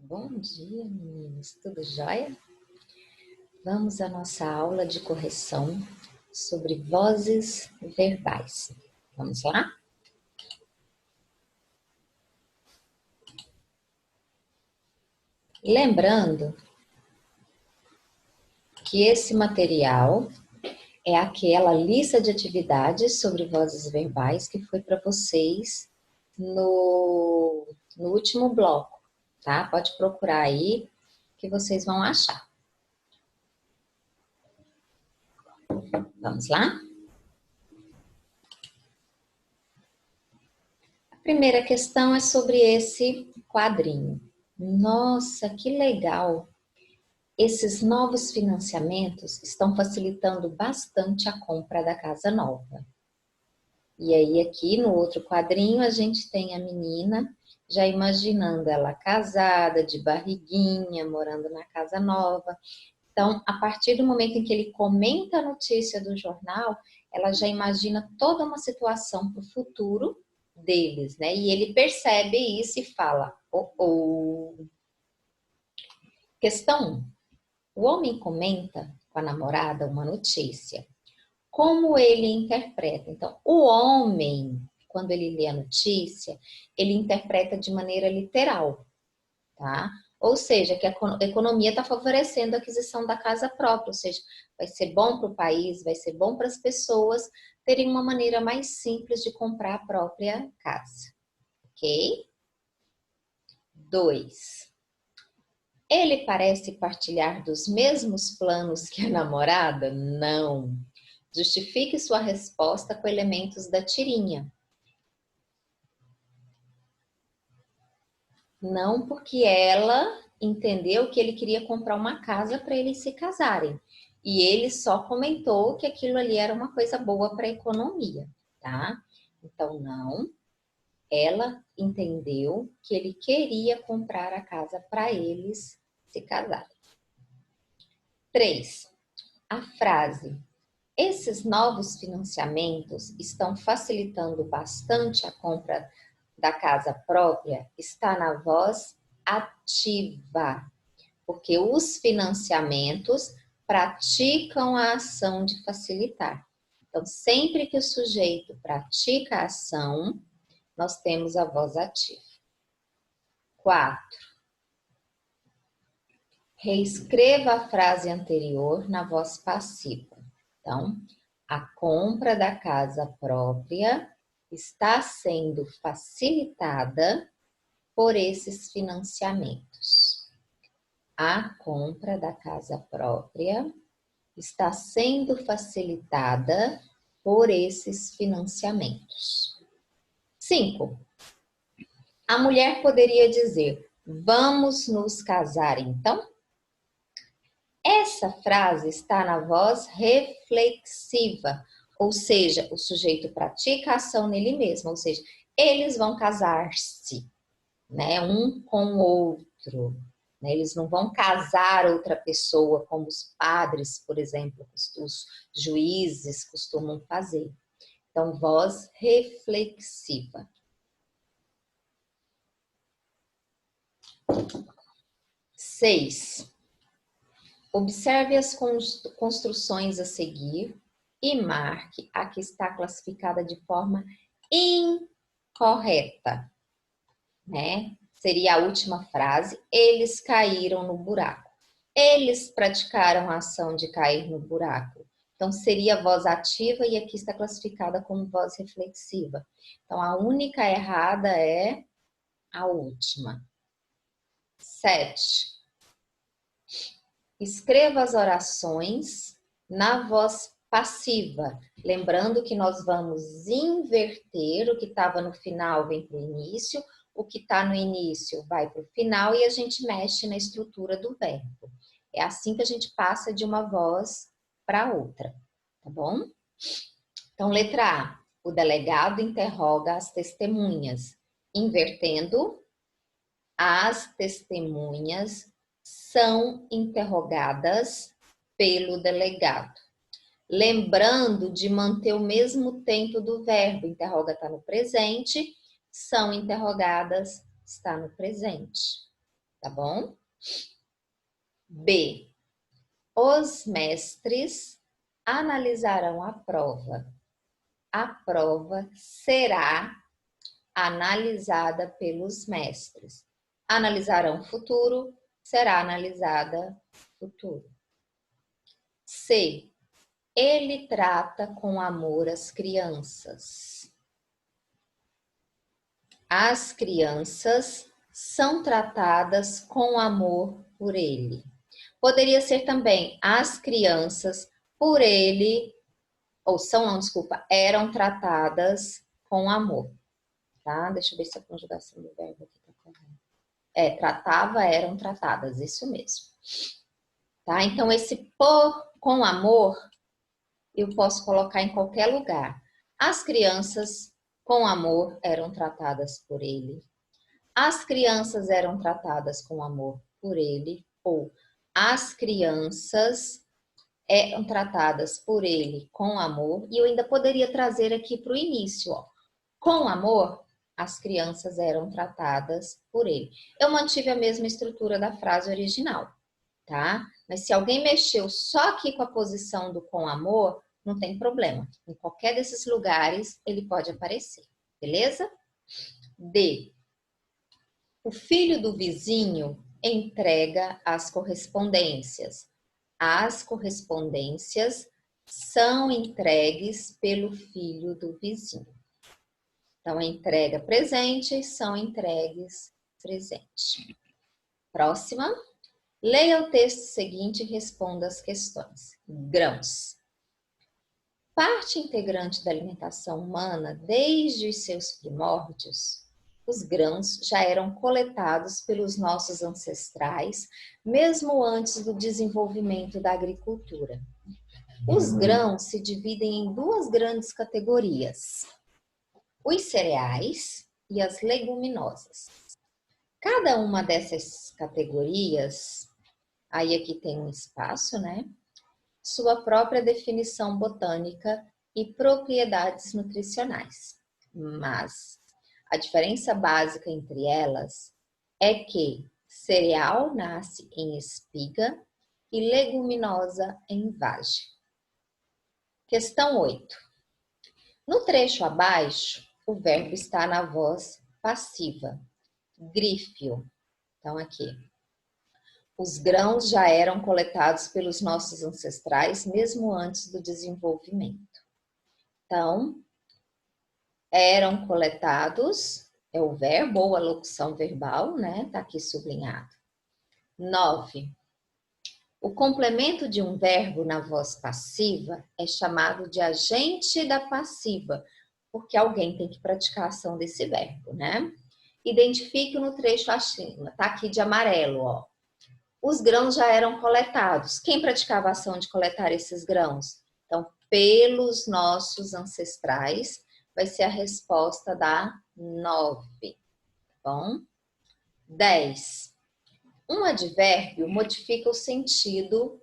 Bom dia, meninos. Tudo jóia? Vamos à nossa aula de correção sobre vozes verbais. Vamos lá? Lembrando que esse material é aquela lista de atividades sobre vozes verbais que foi para vocês no último bloco, tá? Pode procurar aí que vocês vão achar. Vamos lá? A primeira questão é sobre esse quadrinho. Nossa, que legal! Esses novos financiamentos estão facilitando bastante a compra da casa nova. E aí aqui no outro quadrinho a gente tem a menina já imaginando ela casada, de barriguinha, morando na casa nova. Então, a partir do momento em que ele comenta a notícia do jornal, ela já imagina toda uma situação para o futuro deles, né? E ele percebe isso e fala, oh. Questão 1. O homem comenta com a namorada uma notícia. Como ele interpreta? Então, o homem, quando ele lê a notícia, ele interpreta de maneira literal, tá? Ou seja, que a economia está favorecendo a aquisição da casa própria, ou seja, vai ser bom para o país, vai ser bom para as pessoas terem uma maneira mais simples de comprar a própria casa, ok? 2. Ele parece partilhar dos mesmos planos que a namorada? Não. Justifique sua resposta com elementos da tirinha. Não, porque ela entendeu que ele queria comprar uma casa para eles se casarem. E ele só comentou que aquilo ali era uma coisa boa para a economia, tá? Então, não. Ela entendeu que ele queria comprar a casa para eles se casarem. 3. A frase: esses novos financiamentos estão facilitando bastante a compra da casa própria, está na voz ativa, porque os financiamentos praticam a ação de facilitar. Então, sempre que o sujeito pratica a ação, nós temos a voz ativa. 4. Reescreva a frase anterior na voz passiva. Então, a compra da casa própria está sendo facilitada por esses financiamentos. A compra da casa própria está sendo facilitada por esses financiamentos. 5. A mulher poderia dizer: vamos nos casar então? Essa frase está na voz reflexiva, ou seja, o sujeito pratica a ação nele mesmo, ou seja, eles vão casar-se, né, um com o outro, né, eles não vão casar outra pessoa como os padres, por exemplo, os juízes costumam fazer. Então, voz reflexiva. 6. Observe as construções a seguir e marque a que está classificada de forma incorreta, né? Seria a última frase, eles caíram no buraco. Eles praticaram a ação de cair no buraco. Então, seria voz ativa e aqui está classificada como voz reflexiva. Então, a única errada é a última. 7. Escreva as orações na voz passiva, lembrando que nós vamos inverter o que estava no final vem para o início, o que está no início vai para o final e a gente mexe na estrutura do verbo. É assim que a gente passa de uma voz para outra, tá bom? Então, letra A, o delegado interroga as testemunhas, invertendo, as testemunhas são interrogadas pelo delegado. Lembrando de manter o mesmo tempo do verbo. Interroga está no presente, são interrogadas está no presente. tá bom? B. Os mestres analisarão a prova. A prova será analisada pelos mestres. Analisarão futuro, será analisada futuro. C. Ele trata com amor as crianças. As crianças são tratadas com amor por ele. Poderia ser também as crianças por ele, ou são, não, desculpa, eram tratadas com amor. Tá? Deixa eu ver se a conjugação do verbo aqui tá correta. Tratava, eram tratadas, isso mesmo. Tá? Então, esse por com amor, eu posso colocar em qualquer lugar. As crianças com amor eram tratadas por ele. As crianças eram tratadas com amor por ele. Ou as crianças eram tratadas por ele com amor. E eu ainda poderia trazer aqui para o início, ó. Com amor, as crianças eram tratadas por ele. Eu mantive a mesma estrutura da frase original, tá? Mas se alguém mexeu só aqui com a posição do com amor, não tem problema. Em qualquer desses lugares, ele pode aparecer, beleza? D. O filho do vizinho entrega as correspondências. As correspondências são entregues pelo filho do vizinho. Então, a entrega presente são entregues presente. Próxima. Leia o texto seguinte e responda as questões. Grãos. Parte integrante da alimentação humana, desde os seus primórdios, os grãos já eram coletados pelos nossos ancestrais, mesmo antes do desenvolvimento da agricultura. Os grãos se dividem em duas grandes categorias: os cereais e as leguminosas. Cada uma dessas categorias, aí aqui tem um espaço, né? Sua própria definição botânica e propriedades nutricionais. Mas a diferença básica entre elas é que cereal nasce em espiga e leguminosa em vagem. Questão 8. No trecho abaixo, o verbo está na voz passiva. Grífio. Então, aqui. Os grãos já eram coletados pelos nossos ancestrais, mesmo antes do desenvolvimento. Então, eram coletados, é o verbo ou a locução verbal, né? Tá aqui sublinhado. 9. O complemento de um verbo na voz passiva é chamado de agente da passiva, porque alguém tem que praticar a ação desse verbo, né? Identifique no trecho acima, tá aqui de amarelo, ó. Os grãos já eram coletados. Quem praticava a ação de coletar esses grãos? Então, pelos nossos ancestrais, vai ser a resposta da 9. Tá bom? 10. Um advérbio modifica o sentido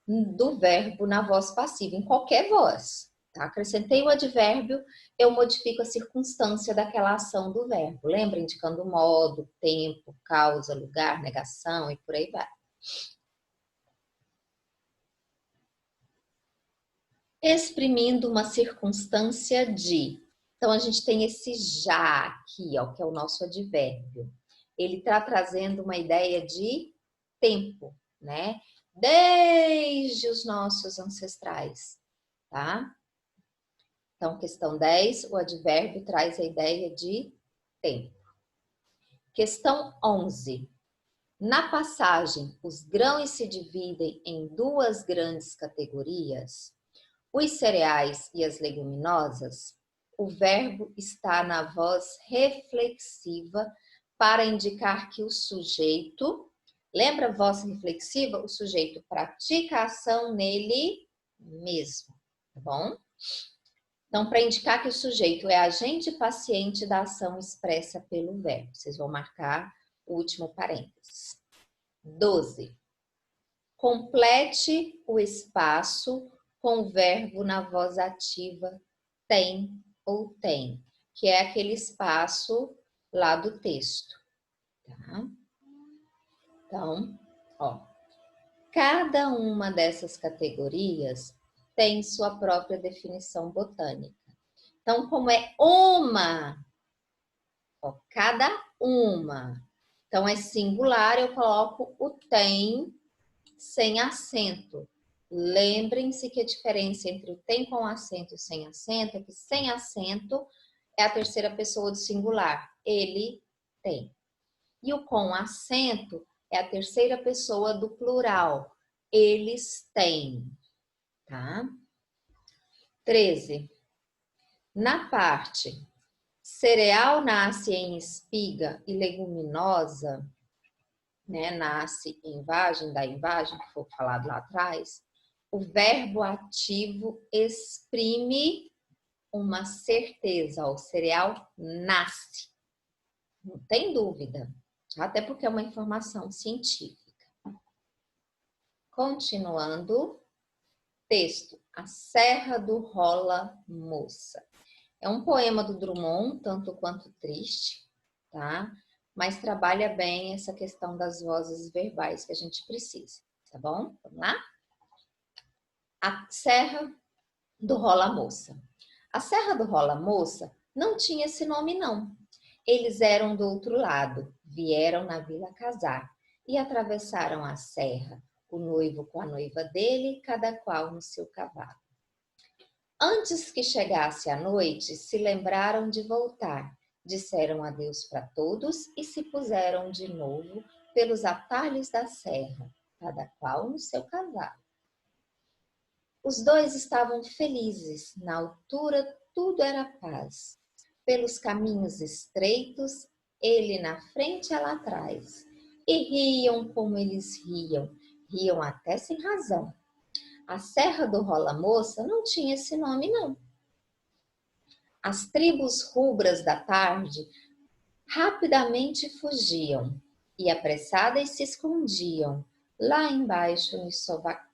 do verbo na voz passiva, em qualquer voz. Tá? Acrescentei o advérbio, eu modifico a circunstância daquela ação do verbo. Lembra? Indicando modo, tempo, causa, lugar, negação e por aí vai. Exprimindo uma circunstância de. Então, a gente tem esse já aqui, ó, que é o nosso advérbio. Ele está trazendo uma ideia de tempo, né? Desde os nossos ancestrais, tá? Então, questão 10, o advérbio traz a ideia de tempo. Questão 11. Na passagem, os grãos se dividem em duas grandes categorias, os cereais e as leguminosas, o verbo está na voz reflexiva para indicar que o sujeito, lembra a voz reflexiva? O sujeito pratica a ação nele mesmo, tá bom? Então, para indicar que o sujeito é agente paciente da ação expressa pelo verbo. Vocês vão marcar o último parênteses. 12. Complete o espaço com o verbo na voz ativa tem ou tem, que é aquele espaço lá do texto. Tá? Então, ó, cada uma dessas categorias tem sua própria definição botânica. Então, como é uma, ó, cada uma. Então, é singular, eu coloco o tem sem acento. Lembrem-se que a diferença entre o tem com acento e o sem acento é que sem acento é a terceira pessoa do singular. Ele tem. E o com acento é a terceira pessoa do plural. Eles têm. Tá? 13. Na parte cereal nasce em espiga e leguminosa, né, nasce em vagem, da invagem, que foi falado lá atrás, o verbo ativo exprime uma certeza, o cereal nasce. Não tem dúvida, até porque é uma informação científica. Continuando, texto, A Serra do Rola Moça. É um poema do Drummond, tanto quanto triste, tá? Mas trabalha bem essa questão das vozes verbais que a gente precisa, tá bom? Vamos lá? A Serra do Rola Moça. A Serra do Rola Moça não tinha esse nome, não. Eles eram do outro lado, vieram na vila casar e atravessaram a serra, o noivo com a noiva dele, cada qual no seu cavalo. Antes que chegasse a noite, se lembraram de voltar, disseram adeus para todos e se puseram de novo pelos atalhos da serra, cada qual no seu cavalo. Os dois estavam felizes, na altura tudo era paz. Pelos caminhos estreitos, ele na frente, ela atrás. E riam como eles riam, riam até sem razão. A Serra do Rola Moça não tinha esse nome, não. As tribos rubras da tarde rapidamente fugiam e apressadas se escondiam lá embaixo nos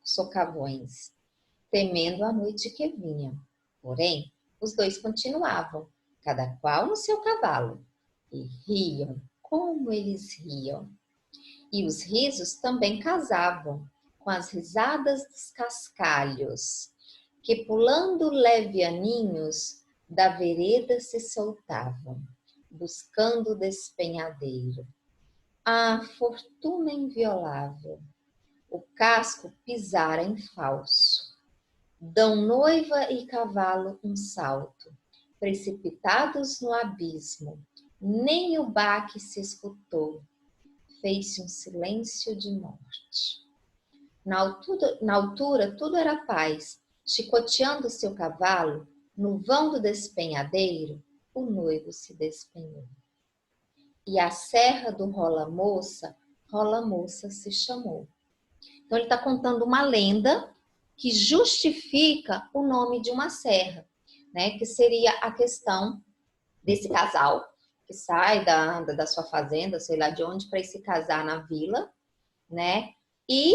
socavões, temendo a noite que vinha. Porém, os dois continuavam, cada qual no seu cavalo, e riam como eles riam. E os risos também casavam com as risadas dos cascalhos, que pulando levianinhos da vereda se soltavam, buscando o despenhadeiro. Ah, fortuna inviolável! O casco pisara em falso. Dão noiva e cavalo um salto, precipitados no abismo. Nem o baque se escutou. Fez-se um silêncio de morte. Na altura tudo era paz. Chicoteando seu cavalo, no vão do despenhadeiro, o noivo se despenhou. E a serra do Rola Moça se chamou. Então ele está contando uma lenda que justifica o nome de uma serra, né? Que seria a questão desse casal que sai da sua fazenda, sei lá de onde, para ir se casar na vila, né? E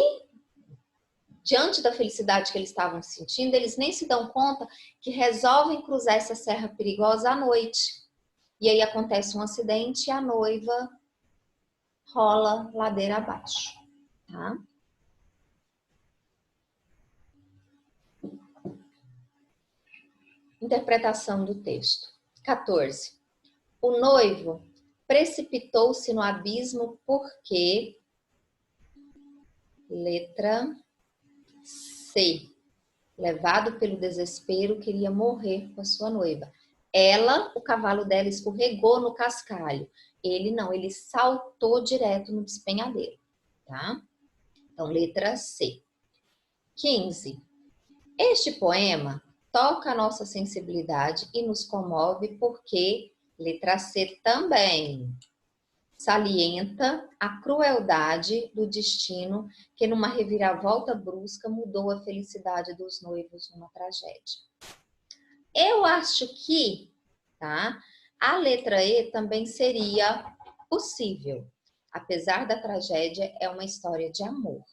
diante da felicidade que eles estavam sentindo, eles nem se dão conta que resolvem cruzar essa serra perigosa à noite. E aí acontece um acidente e a noiva rola ladeira abaixo, tá? Interpretação do texto. 14. O noivo precipitou-se no abismo porque... Letra C. Levado pelo desespero, queria morrer com a sua noiva. Ela, o cavalo dela escorregou no cascalho. Ele não, ele saltou direto no despenhadeiro, tá? Então, letra C. 15. Este poema toca a nossa sensibilidade e nos comove porque, letra C também, salienta a crueldade do destino que numa reviravolta brusca mudou a felicidade dos noivos numa tragédia. Eu acho que, tá, a letra E também seria possível. Apesar da tragédia, é uma história de amor.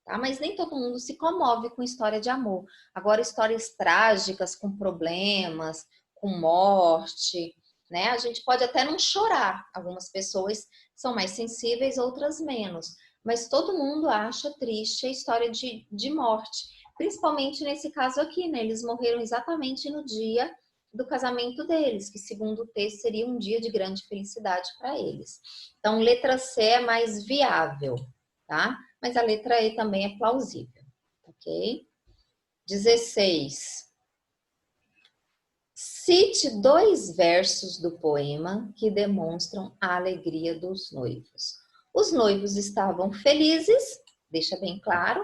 Tá? Mas nem todo mundo se comove com história de amor. Agora, histórias trágicas, com problemas, com morte, né? A gente pode até não chorar. Algumas pessoas são mais sensíveis, outras menos. Mas todo mundo acha triste a história de morte. Principalmente nesse caso aqui, né? Eles morreram exatamente no dia do casamento deles, que segundo o texto seria um dia de grande felicidade para eles. Então, letra C é mais viável, tá? Mas a letra E também é plausível, ok? 16. Cite 2 versos do poema que demonstram a alegria dos noivos. Os noivos estavam felizes, deixa bem claro,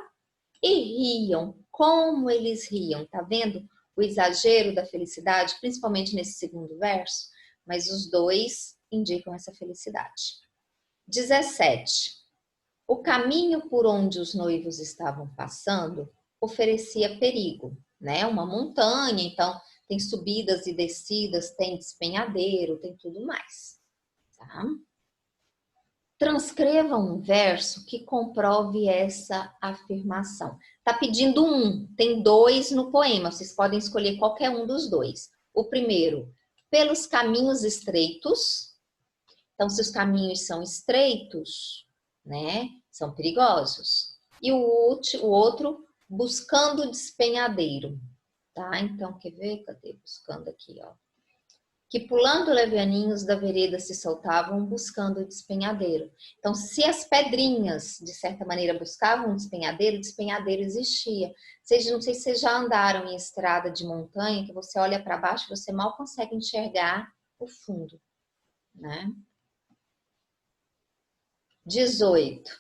e riam. Como eles riam, tá vendo? O exagero da felicidade, principalmente nesse segundo verso, mas os dois indicam essa felicidade. 17. O caminho por onde os noivos estavam passando oferecia perigo, né? Uma montanha, então tem subidas e descidas, tem despenhadeiro, tem tudo mais, tá? Transcreva um verso que comprove essa afirmação. Tá pedindo um, tem 2 no poema, vocês podem escolher qualquer um dos 2. O primeiro, pelos caminhos estreitos. Então, se os caminhos são estreitos, né, são perigosos. E o outro, buscando despenhadeiro, tá? Então, quer ver? Cadê? Buscando aqui, ó. Que pulando levianinhos da vereda se soltavam buscando o despenhadeiro. Então, se as pedrinhas, de certa maneira, buscavam um despenhadeiro, o despenhadeiro existia. Não sei se vocês já andaram em estrada de montanha, que você olha para baixo e você mal consegue enxergar o fundo, né? 18.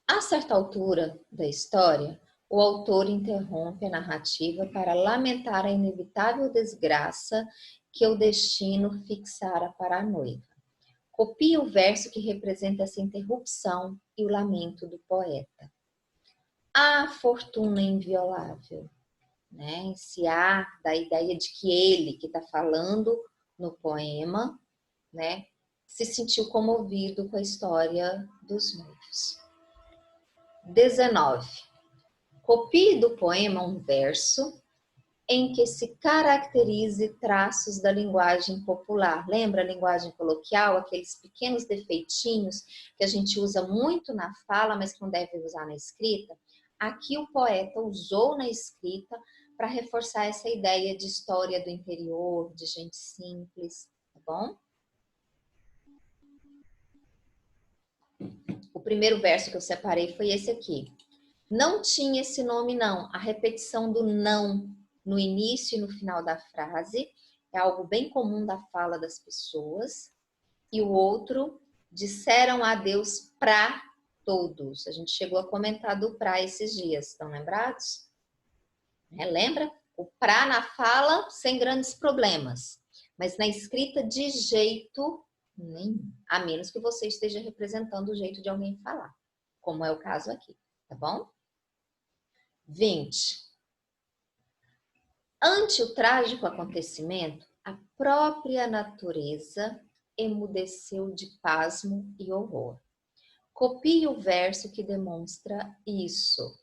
A certa altura da história, o autor interrompe a narrativa para lamentar a inevitável desgraça que o destino fixara para a noiva. Copie o verso que representa essa interrupção e o lamento do poeta. A fortuna inviolável, né? Esse A da ideia de que ele que está falando no poema, né, se sentiu comovido com a história dos noivos. 19. Copie do poema um verso em que se caracterize traços da linguagem popular. Lembra a linguagem coloquial? Aqueles pequenos defeitinhos que a gente usa muito na fala, mas que não deve usar na escrita. Aqui o poeta usou na escrita para reforçar essa ideia de história do interior, de gente simples, tá bom? O primeiro verso que eu separei foi esse aqui. Não tinha esse nome, não. A repetição do não no início e no final da frase é algo bem comum da fala das pessoas. E o outro, disseram adeus para todos. A gente chegou a comentar do pra esses dias, estão lembrados? Lembra? O pra na fala, sem grandes problemas. Mas na escrita, de jeito nenhum. A menos que você esteja representando o jeito de alguém falar. Como é o caso aqui, tá bom? 20. Ante o trágico acontecimento, a própria natureza emudeceu de pasmo e horror. Copie o verso que demonstra isso.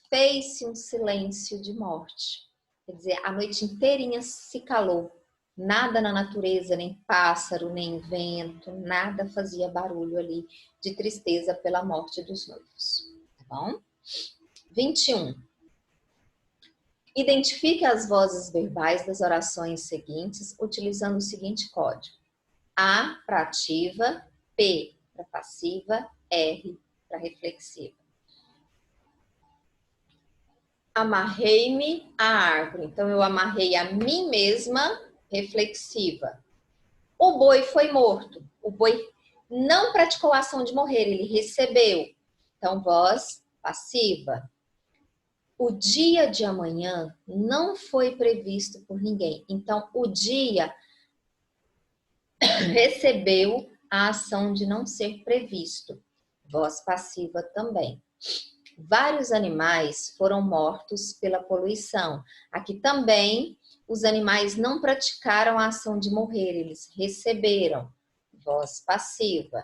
Fez-se um silêncio de morte. Quer dizer, a noite inteirinha se calou. Nada na natureza, nem pássaro, nem vento, nada fazia barulho ali de tristeza pela morte dos noivos. Tá bom? 21. Identifique as vozes verbais das orações seguintes utilizando o seguinte código. A para ativa, P para passiva, R para reflexiva. Amarrei-me à árvore. Então, eu amarrei a mim mesma, reflexiva. O boi foi morto. O boi não praticou a ação de morrer, ele recebeu. Então, voz passiva. O dia de amanhã não foi previsto por ninguém. Então, o dia recebeu a ação de não ser previsto. Voz passiva também. Vários animais foram mortos pela poluição. Aqui também os animais não praticaram a ação de morrer, eles receberam. Voz passiva.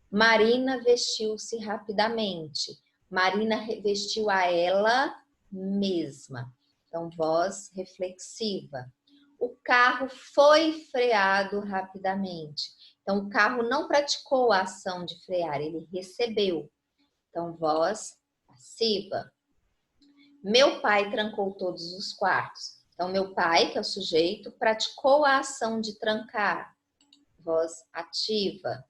Marina vestiu-se rapidamente. Marina vestiu a ela mesma. Então, voz reflexiva. O carro foi freado rapidamente. Então, o carro não praticou a ação de frear, ele recebeu. Então, voz passiva. Meu pai trancou todos os quartos. Então, meu pai, que é o sujeito, praticou a ação de trancar. Voz ativa.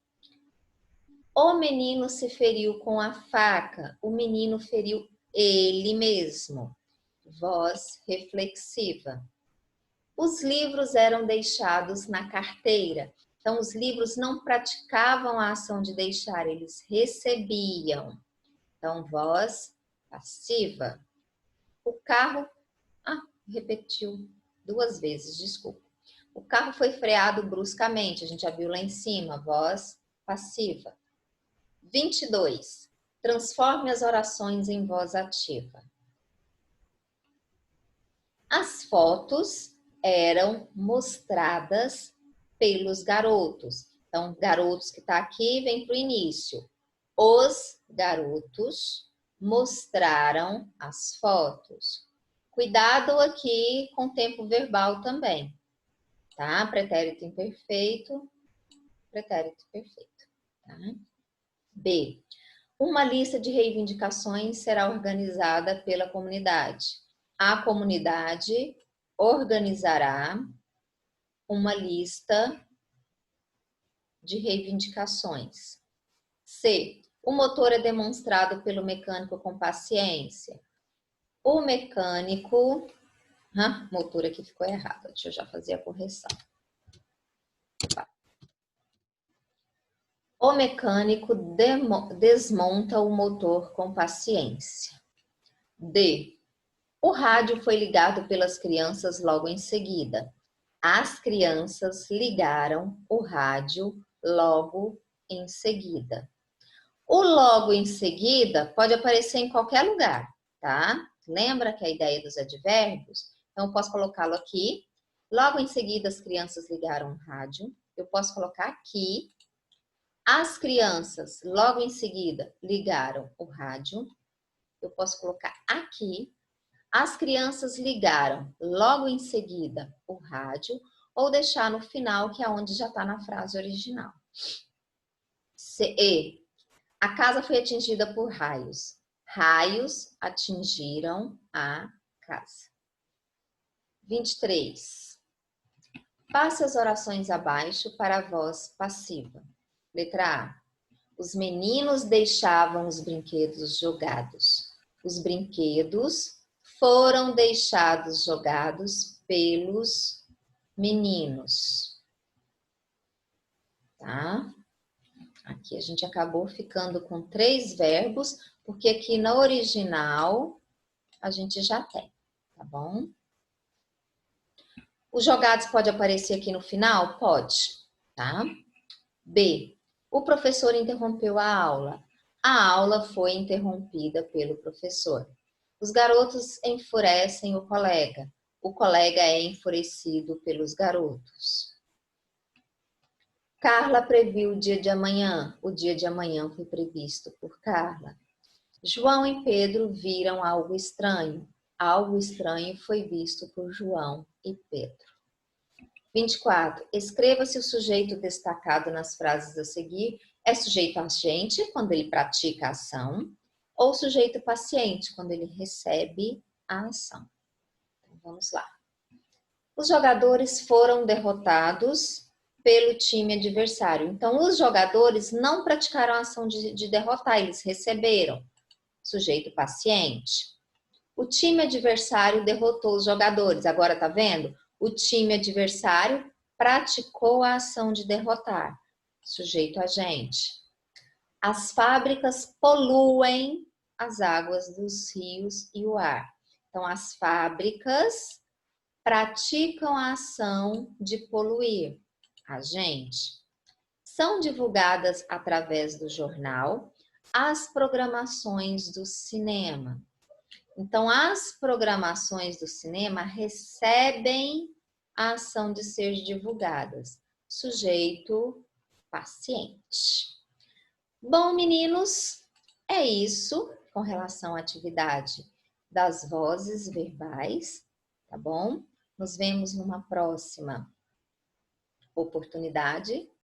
O menino se feriu com a faca. O menino feriu ele mesmo. Voz reflexiva. Os livros eram deixados na carteira. Então, os livros não praticavam a ação de deixar, eles recebiam. Então, voz passiva. O carro... repetiu 2 vezes, desculpa. O carro foi freado bruscamente, a gente já viu lá em cima, voz passiva. 22. Transforme as orações em voz ativa. As fotos eram mostradas pelos garotos. Então, garotos que está aqui, vem para o início. Os garotos mostraram as fotos. Cuidado aqui com o tempo verbal também, tá? Pretérito imperfeito, pretérito perfeito, tá? B. Uma lista de reivindicações será organizada pela comunidade. A comunidade organizará uma lista de reivindicações. C. O motor é demonstrado pelo mecânico com paciência. O mecânico... motor aqui ficou errado. Deixa eu já fazer a correção. O mecânico desmonta o motor com paciência. D. O rádio foi ligado pelas crianças logo em seguida. As crianças ligaram o rádio logo em seguida. O logo em seguida pode aparecer em qualquer lugar, tá? Lembra que a ideia dos advérbios? Então, eu posso colocá-lo aqui. Logo em seguida, as crianças ligaram o rádio. Eu posso colocar aqui. As crianças, logo em seguida, ligaram o rádio. Eu posso colocar aqui. As crianças ligaram logo em seguida o rádio. Ou deixar no final, que é onde já está na frase original. E. A casa foi atingida por raios. Raios atingiram a casa. 23. Passe as orações abaixo para a voz passiva. Letra A. Os meninos deixavam os brinquedos jogados. Os brinquedos foram deixados jogados pelos meninos. Tá? Aqui a gente acabou ficando com 3 verbos, porque aqui na original a gente já tem, tá bom? Os jogados pode aparecer aqui no final? Pode, tá? B. O professor interrompeu a aula. A aula foi interrompida pelo professor. Os garotos enfurecem o colega. O colega é enfurecido pelos garotos. Carla previu o dia de amanhã. O dia de amanhã foi previsto por Carla. João e Pedro viram algo estranho. Algo estranho foi visto por João e Pedro. 24. Escreva se o sujeito destacado nas frases a seguir é sujeito agente, quando ele pratica a ação, ou sujeito paciente, quando ele recebe a ação. Então, vamos lá. Os jogadores foram derrotados pelo time adversário. Então, os jogadores não praticaram a ação de derrotar, eles receberam. Sujeito paciente. O time adversário derrotou os jogadores. Agora, tá vendo? O time adversário praticou a ação de derrotar. Sujeito agente. As fábricas poluem as águas dos rios e o ar. Então, as fábricas praticam a ação de poluir. Agente. São divulgadas através do jornal as programações do cinema. Então, as programações do cinema recebem a ação de ser divulgadas. Sujeito paciente. Bom, meninos, é isso com relação à atividade das vozes verbais, tá bom? Nos vemos numa próxima oportunidade.